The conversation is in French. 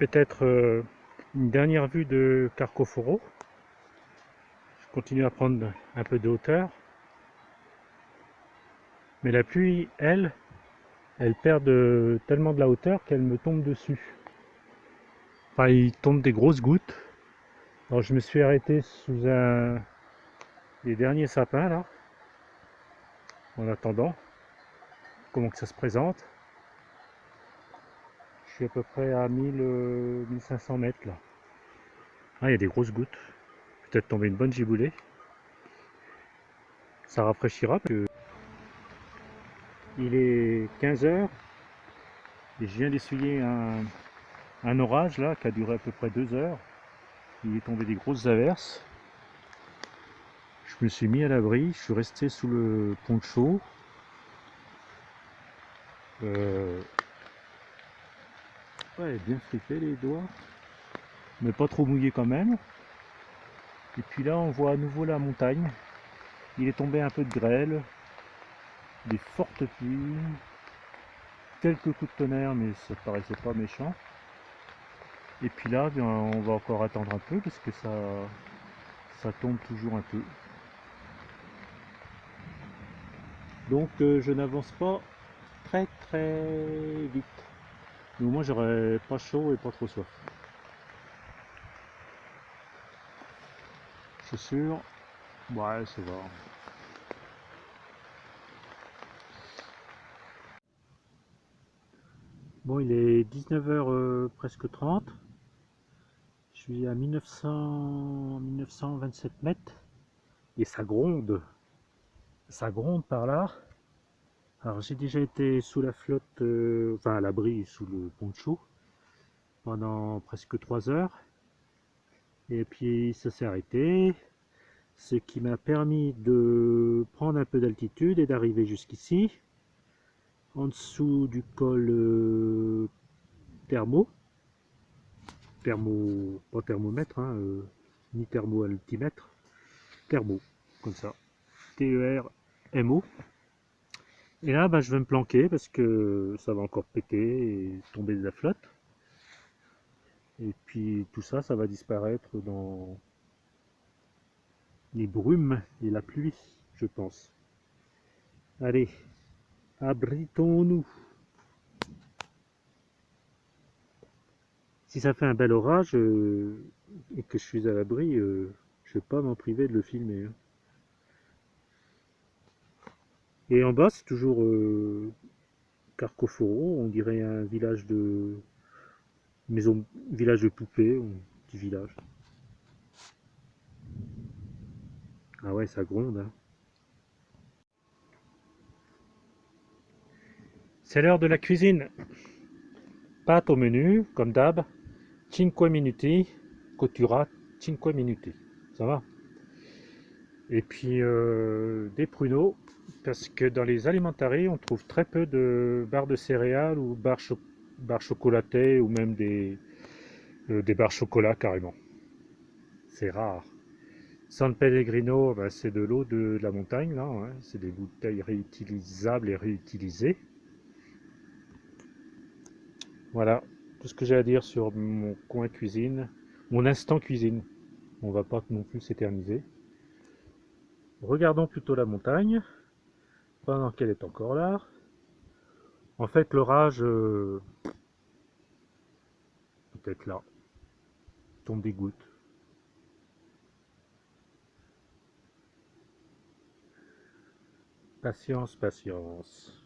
peut-être une dernière vue de Carcoforo. Je continue à prendre un peu de hauteur. Mais la pluie, elle perd tellement de la hauteur qu'elle me tombe dessus. Enfin, il tombe des grosses gouttes. Alors je me suis arrêté sous un des derniers sapins là, en attendant comment que ça se présente. Je suis à peu près à 1500 mètres là. Ah, il y a des grosses gouttes. Peut-être tomber une bonne giboulée. Ça rafraîchira parce que il est 15 heures et je viens d'essuyer un orage là qui a duré à peu près 2 heures. Il est tombé des grosses averses. Je me suis mis à l'abri, je suis resté sous le poncho. Ouais, bien frité les doigts, mais pas trop mouillé quand même. Et puis là, on voit à nouveau la montagne. Il est tombé un peu de grêle, des fortes pluies, quelques coups de tonnerre, mais ça paraissait pas méchant. Et puis là, bien, on va encore attendre un peu parce que ça tombe toujours un peu. Donc je n'avance pas très vite. Mais au moins j'aurai pas chaud et pas trop soif. Chaussures, ouais, ça va. Bon, il est 19h presque 30. Je suis à 1927 mètres et ça gronde. Ça gronde par là. Alors j'ai déjà été sous la flotte, enfin à l'abri sous le poncho pendant presque 3 heures. Et puis ça s'est arrêté. Ce qui m'a permis de prendre un peu d'altitude et d'arriver jusqu'ici, en dessous du col thermo, pas thermomètre, hein, ni thermo-altimètre, thermo, comme ça, T-E-R-M-O. Et là, bah, je vais me planquer parce que ça va encore péter et tomber de la flotte. Et puis tout ça, ça va disparaître dans les brumes et la pluie, je pense. Allez, abritons-nous. Si ça fait un bel orage et que je suis à l'abri, je ne vais pas m'en priver de le filmer, hein. Et en bas, c'est toujours Carcoforo, on dirait un village de maison, village de poupées, ou petit village. Ah ouais, ça gronde, hein. C'est l'heure de la cuisine. Pâte au menu, comme d'hab. 5 minuti, cottura 5 minuti. Ça va? Et puis des pruneaux, parce que dans les alimentaries, on trouve très peu de barres de céréales ou barres chocolatées ou même des barres chocolat carrément. C'est rare. San Pellegrino, ben, c'est de l'eau de la montagne, là, hein. C'est des bouteilles réutilisables et réutilisées. Voilà, tout ce que j'ai à dire sur mon coin cuisine, mon instant cuisine. On va pas non plus s'éterniser. Regardons plutôt la montagne, pendant qu'elle est encore là. En fait, l'orage, peut-être là, tombe des gouttes. Patience, patience.